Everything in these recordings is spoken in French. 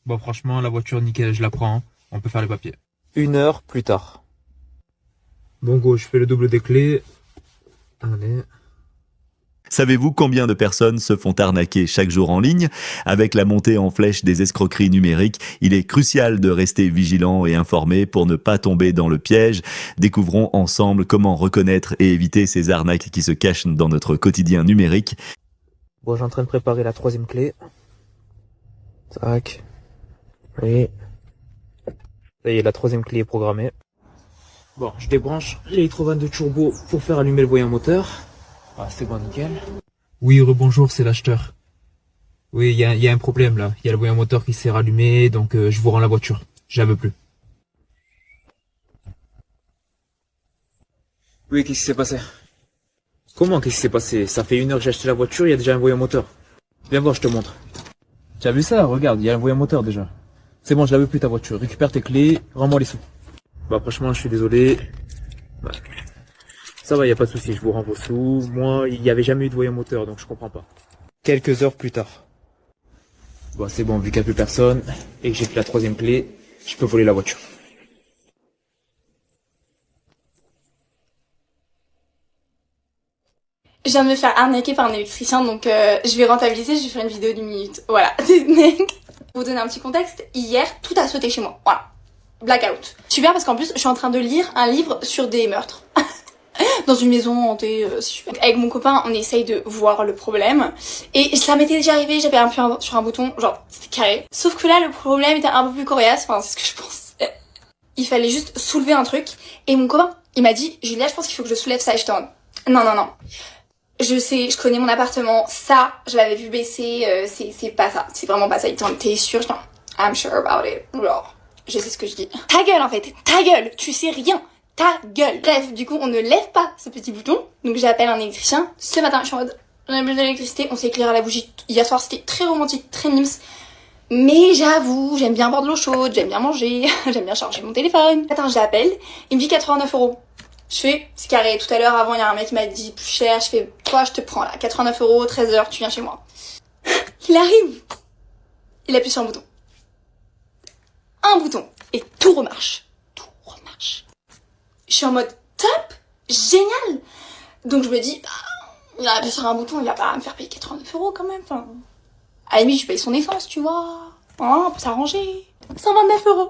Bon, franchement, la voiture, nickel, je la prends. On peut faire les papiers. 1 heure plus tard. Bon, go, je fais le double des clés. Allez. Savez-vous combien de personnes se font arnaquer chaque jour en ligne? Avec la montée en flèche des escroqueries numériques, il est crucial de rester vigilant et informé pour ne pas tomber dans le piège. Découvrons ensemble comment reconnaître et éviter ces arnaques qui se cachent dans notre quotidien numérique. Bon, j'ai en train de préparer la 3e clé. Tac. Oui. Ça y est, la 3e clé est programmée. Bon, je débranche l'électrovanne de turbo pour faire allumer le voyant moteur. Ah, c'est bon, nickel. Oui, rebonjour, c'est l'acheteur. Oui, il y a un problème là. Il y a le voyant moteur qui s'est rallumé, donc je vous rends la voiture. Je la veux plus. Oui, qu'est-ce qui s'est passé? Comment, qu'est-ce qui s'est passé? Ça fait 1 heure que j'ai acheté la voiture, il y a déjà un voyant moteur. Viens voir, je te montre. Tu as vu ça? Regarde, il y a un voyant moteur déjà. C'est bon, je la veux plus ta voiture. Récupère tes clés, rends-moi les sous. Bah franchement, je suis désolé. Bah, ça va, y a pas de souci, je vous rends vos sous. Moi, il n'y avait jamais eu de voyant moteur, donc je comprends pas. Quelques heures plus tard. Bon, c'est bon, vu qu'il n'y a plus personne et que j'ai pris la 3e clé, je peux voler la voiture. Je viens de me faire arnaquer par un électricien, donc je vais rentabiliser, je vais faire une vidéo d'1 minute. Voilà. Pour vous donner un petit contexte, hier, tout a sauté chez moi. Voilà. Blackout. Super parce qu'en plus, je suis en train de lire un livre sur des meurtres. Dans une maison hantée, c'est super. Avec mon copain, on essaye de voir le problème. Et ça m'était déjà arrivé, j'avais appuyé sur un bouton, genre, c'était carré. Sauf que là, le problème était un peu plus coriace, enfin, c'est ce que je pense. Il fallait juste soulever un truc. Et mon copain, il m'a dit, Julia, je pense qu'il faut que je soulève ça. Et j'étais en mode, non, non, non. Je sais, je connais mon appartement, ça, je l'avais vu baisser, c'est pas ça, c'est vraiment pas ça. Il était en mode, t'es sûr? J'étais en mode, I'm sure about it. Genre, je sais ce que je dis. Ta gueule, en fait, ta gueule, tu sais rien. Ta gueule. Bref, du coup, on ne lève pas ce petit bouton. Donc j'appelle un électricien. Ce matin, je suis en mode, on a besoin d'électricité, on s'est éclairé à la bougie. Hier soir, c'était très romantique, très mimes. Mais j'avoue, j'aime bien boire de l'eau chaude, j'aime bien manger, j'aime bien charger mon téléphone. Attends, je l'appelle, il me dit 89 €. Je fais, c'est carré, tout à l'heure, avant, il y a un mec qui m'a dit plus cher. Je fais, toi, je te prends là, 89 €, 13 h, tu viens chez moi. Il arrive. Il appuie sur un bouton. Un bouton. Et tout remarche. Tout remarche. Je suis en mode top, génial. Donc je me dis, bah, il a appuyé sur un bouton, il va pas me faire payer 89 € quand même. Enfin, à la limite, je paye son essence, tu vois. Hein, on peut s'arranger. 129 €.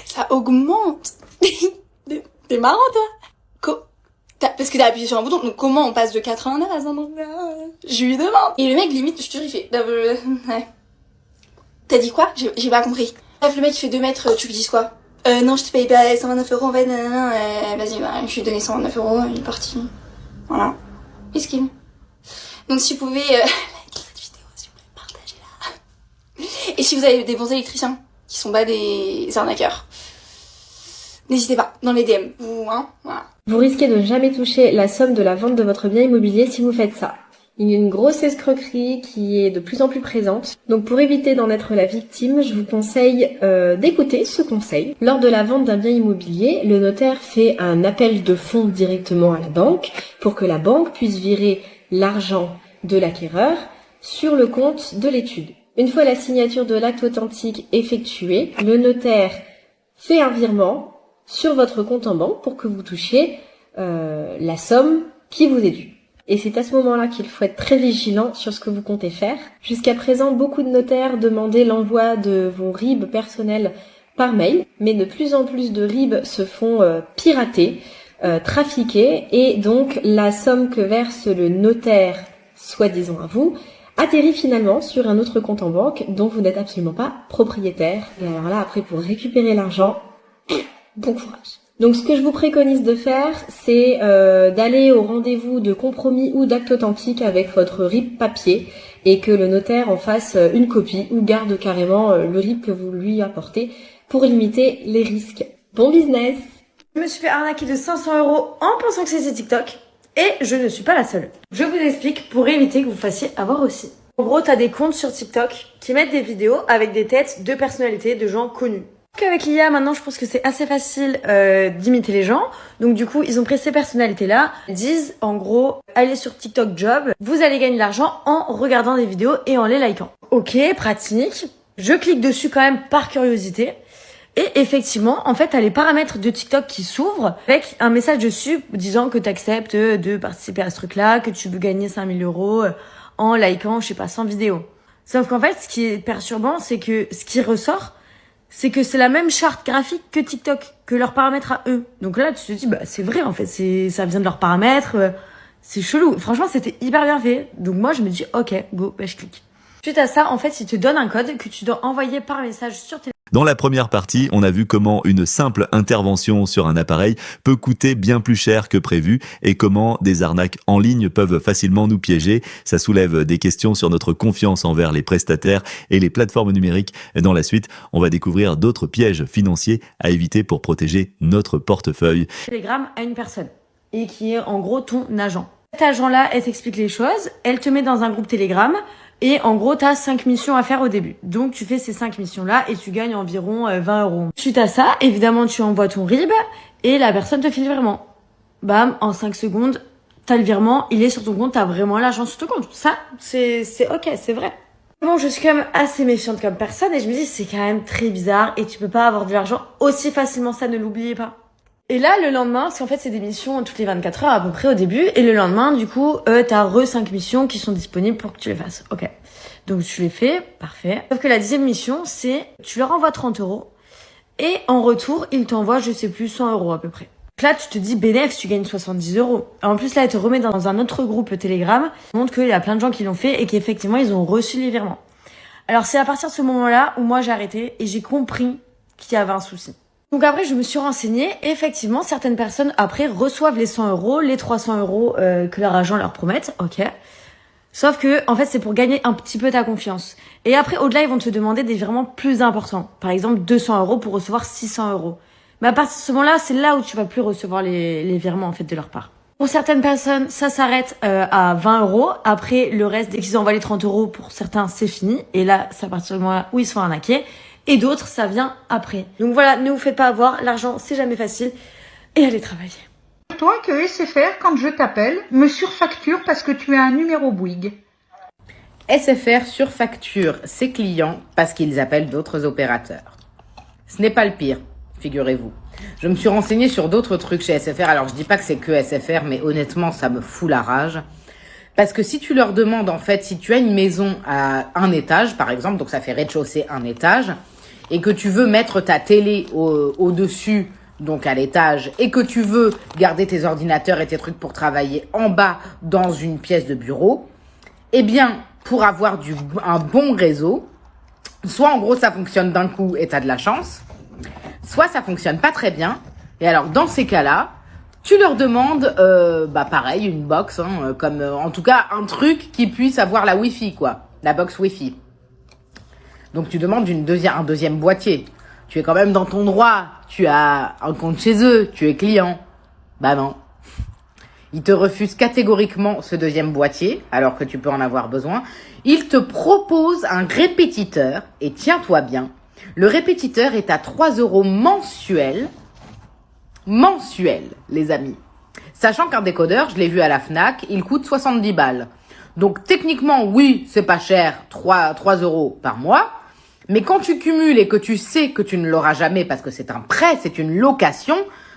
Ça augmente. T'es marrant, toi. Parce que t'as appuyé sur un bouton, donc comment on passe de 89 à 129? Je lui demande. Et le mec, limite, je te dis, il fait... Ouais. T'as dit quoi? J'ai pas compris. Bref, le mec, il fait 2 mètres, tu lui dis quoi? Non, je te paye pas 129 € en fait, vas-y, bah, je lui ai donné 129 €, il est parti. Voilà. Miskin. Donc si vous pouvez liker cette vidéo, si vous pouvez partager là. Et si vous avez des bons électriciens, qui sont pas des arnaqueurs, n'hésitez pas, dans les DM, ou voilà. Vous risquez de ne jamais toucher la somme de la vente de votre bien immobilier si vous faites ça. Il y a une grosse escroquerie qui est de plus en plus présente. Donc pour éviter d'en être la victime, je vous conseille d'écouter ce conseil. Lors de la vente d'un bien immobilier, le notaire fait un appel de fonds directement à la banque pour que la banque puisse virer l'argent de l'acquéreur sur le compte de l'étude. Une fois la signature de l'acte authentique effectuée, le notaire fait un virement sur votre compte en banque pour que vous touchiez la somme qui vous est due. Et c'est à ce moment-là qu'il faut être très vigilant sur ce que vous comptez faire. Jusqu'à présent, beaucoup de notaires demandaient l'envoi de vos RIB personnels par mail, mais de plus en plus de RIB se font pirater, trafiquer, et donc la somme que verse le notaire, soi-disant à vous, atterrit finalement sur un autre compte en banque dont vous n'êtes absolument pas propriétaire. Et alors là, après, pour récupérer l'argent, bon courage. Donc ce que je vous préconise de faire, c'est d'aller au rendez-vous de compromis ou d'acte authentique avec votre RIB papier et que le notaire en fasse une copie ou garde carrément le RIB que vous lui apportez pour limiter les risques. Bon business! Je me suis fait arnaquer de 500 € en pensant que c'était TikTok et je ne suis pas la seule. Je vous explique pour éviter que vous fassiez avoir aussi. En gros, t'as des comptes sur TikTok qui mettent des vidéos avec des têtes de personnalités, de gens connus. Avec l'IA, maintenant, je pense que c'est assez facile d'imiter les gens. Donc du coup, ils ont pris ces personnalités-là, disent en gros, allez sur TikTok Job, vous allez gagner de l'argent en regardant des vidéos et en les likant. Ok, pratique. Je clique dessus quand même par curiosité. Et effectivement, en fait, t'as les paramètres de TikTok qui s'ouvrent avec un message dessus disant que t'acceptes de participer à ce truc-là, que tu veux gagner 5000 euros en likant, je sais pas, 100 vidéos. Sauf qu'en fait, ce qui est perturbant, c'est que ce qui ressort, c'est que c'est la même charte graphique que TikTok, que leurs paramètres à eux. Donc là, tu te dis, bah, c'est vrai, en fait, ça vient de leurs paramètres, c'est chelou. Franchement, c'était hyper bien fait. Donc moi, je me dis, ok, go, bah, je clique. Suite à ça, en fait, ils te donnent un code que tu dois envoyer par message sur tes... Dans la première partie, on a vu comment une simple intervention sur un appareil peut coûter bien plus cher que prévu et comment des arnaques en ligne peuvent facilement nous piéger. Ça soulève des questions sur notre confiance envers les prestataires et les plateformes numériques. Dans la suite, on va découvrir d'autres pièges financiers à éviter pour protéger notre portefeuille. Telegram à une personne et qui est en gros ton agent. Cet agent-là, elle t'explique les choses, elle te met dans un groupe Telegram. Et en gros, t'as 5 missions à faire au début. Donc, tu fais ces 5 missions-là et tu gagnes environ 20 euros. Suite à ça, évidemment, tu envoies ton RIB et la personne te file le virement. Bam, en 5 secondes, t'as le virement, il est sur ton compte, t'as vraiment l'argent sur ton compte. Ça, c'est ok, c'est vrai. Bon, je suis quand même assez méfiante comme personne et je me dis, c'est quand même très bizarre et tu peux pas avoir de l'argent aussi facilement, ça, ne l'oubliez pas. Et là, le lendemain, parce qu'en fait, c'est des missions toutes les 24 heures à peu près au début. Et le lendemain, du coup, t'as 5 missions qui sont disponibles pour que tu les fasses. Ok. Donc, tu les fais. Parfait. Sauf que la 10e mission, c'est, tu leur envoies 30 euros. Et en retour, ils t'envoient, je sais plus, 100 euros à peu près. Donc là, tu te dis, bénéf, tu gagnes 70 euros. En plus, là, elle te remet dans un autre groupe Telegram. Ça montre qu'il y a plein de gens qui l'ont fait et qu'effectivement, ils ont reçu les virements. Alors, c'est à partir de ce moment-là où moi, j'ai arrêté et j'ai compris qu'il y avait un souci. Donc après, je me suis renseignée et effectivement, certaines personnes, après, reçoivent les 100 euros, les 300 euros que leur agent leur promette, ok. Sauf que, en fait, c'est pour gagner un petit peu ta confiance. Et après, au-delà, ils vont te demander des virements plus importants. Par exemple, 200 euros pour recevoir 600 euros. Mais à partir de ce moment-là, c'est là où tu vas plus recevoir les virements, en fait, de leur part. Pour certaines personnes, ça s'arrête à 20 euros. Après, le reste, dès qu'ils envoient les 30 euros, pour certains, c'est fini. Et là, c'est à partir du moment où ils sont arnaqués. Et d'autres, ça vient après. Donc voilà, ne vous faites pas avoir, l'argent, c'est jamais facile. Et allez travailler. Toi que SFR, quand je t'appelle, me surfacture parce que tu as un numéro Bouygues. SFR surfacture ses clients parce qu'ils appellent d'autres opérateurs. Ce n'est pas le pire, figurez-vous. Je me suis renseignée sur d'autres trucs chez SFR. Alors, je dis pas que c'est que SFR, mais honnêtement, ça me fout la rage. Parce que si tu leur demandes, en fait, si tu as une maison à un étage, par exemple, donc ça fait rez-de-chaussée, un étage, et que tu veux mettre ta télé au-dessus, donc à l'étage, et que tu veux garder tes ordinateurs et tes trucs pour travailler en bas dans une pièce de bureau, eh bien, pour avoir un bon réseau, soit en gros ça fonctionne d'un coup et t'as de la chance, soit ça fonctionne pas très bien, et alors dans ces cas-là, tu leur demandes, pareil, une box, comme en tout cas un truc qui puisse avoir la Wi-Fi, quoi, la box Wi-Fi. Donc tu demandes un deuxième boîtier. Tu es quand même dans ton droit. Tu as un compte chez eux. Tu es client. Bah non. Ils te refusent catégoriquement ce deuxième boîtier, alors que tu peux en avoir besoin. Ils te proposent un répétiteur. Et tiens-toi bien, le répétiteur est à 3 euros mensuels. Mensuel, les amis. Sachant qu'un décodeur, je l'ai vu à la Fnac, il coûte 70 balles. Donc techniquement, oui, c'est pas cher, 3 euros par mois. Mais quand tu cumules et que tu sais que tu ne l'auras jamais parce que c'est un prêt, c'est une location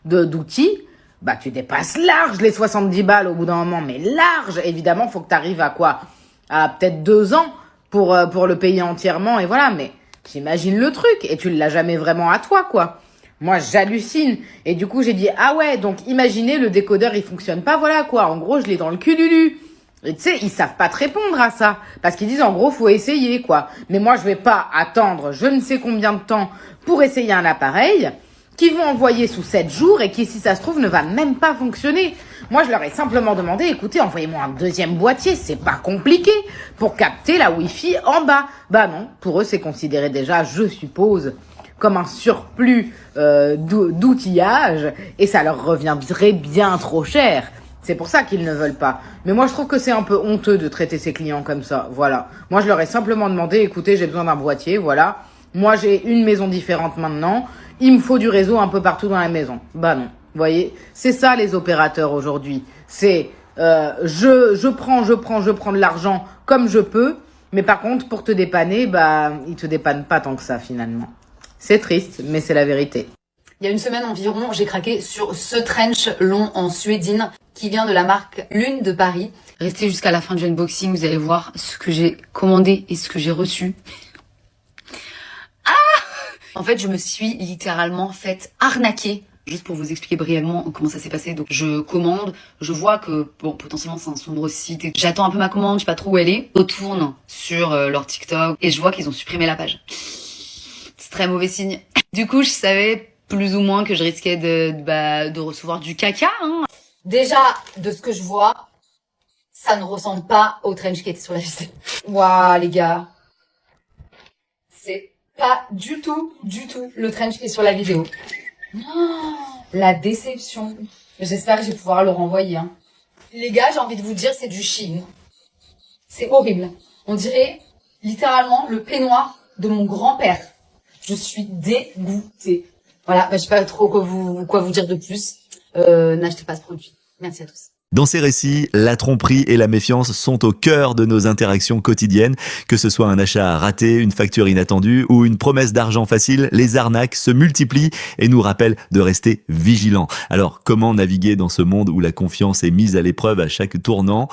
d'outils, bah tu dépasses large les 70 balles au bout d'un moment. Mais large, évidemment, faut que tu arrives à quoi? À peut-être 2 ans pour le payer entièrement. Et voilà, mais j'imagine le truc. Et tu ne l'as jamais vraiment à toi, quoi. Moi, j'hallucine. Et du coup, j'ai dit, ah ouais, donc imaginez, le décodeur, il fonctionne pas, voilà quoi. En gros, je l'ai dans le cul Lulu. Et tu sais, ils savent pas te répondre à ça. Parce qu'ils disent, en gros, faut essayer, quoi. Mais moi, je vais pas attendre je ne sais combien de temps pour essayer un appareil qu'ils vont envoyer sous 7 jours et qui, si ça se trouve, ne va même pas fonctionner. Moi, je leur ai simplement demandé, écoutez, envoyez-moi un deuxième boîtier, c'est pas compliqué, pour capter la Wi-Fi en bas. Bah non, pour eux, c'est considéré déjà, je suppose, comme un surplus d'outillage et ça leur reviendrait bien trop cher. C'est pour ça qu'ils ne veulent pas. Mais moi, je trouve que c'est un peu honteux de traiter ses clients comme ça. Voilà. Moi, je leur ai simplement demandé, écoutez, j'ai besoin d'un boîtier, voilà. Moi, j'ai une maison différente maintenant. Il me faut du réseau un peu partout dans la maison. Bah non. Vous voyez, c'est ça les opérateurs aujourd'hui. C'est je prends de l'argent comme je peux, Mais par contre, pour te dépanner, bah, ils te dépannent pas tant que ça finalement. C'est triste, mais c'est la vérité. Il y a une semaine environ, j'ai craqué sur ce trench long en suédine qui vient de la marque Lune de Paris. Restez jusqu'à la fin du unboxing, vous allez voir ce que j'ai commandé et ce que j'ai reçu. En fait, je me suis littéralement faite arnaquer. Juste pour vous expliquer brièvement comment ça s'est passé. Donc, je commande, je vois que, bon, potentiellement, c'est un sombre site. J'attends un peu ma commande, je sais pas trop où elle est. Je retourne sur leur TikTok et je vois qu'ils ont supprimé la page. C'est très mauvais signe. Du coup, je savais plus ou moins que je risquais de recevoir du caca, hein. Déjà, de ce que je vois, ça ne ressemble pas au trench qui était sur la vidéo. Waouh, les gars. C'est pas du tout le trench qui est sur la vidéo. Oh, la déception. J'espère que je vais pouvoir le renvoyer. Hein. Les gars, j'ai envie de vous dire, c'est du Shein. C'est horrible. On dirait littéralement le peignoir de mon grand-père. Je suis dégoûtée. Voilà, je sais pas trop quoi vous dire de plus. N'achetez pas ce produit. Merci à tous. Dans ces récits, la tromperie et la méfiance sont au cœur de nos interactions quotidiennes. Que ce soit un achat raté, une facture inattendue ou une promesse d'argent facile, les arnaques se multiplient et nous rappellent de rester vigilants. Alors, comment naviguer dans ce monde où la confiance est mise à l'épreuve à chaque tournant ?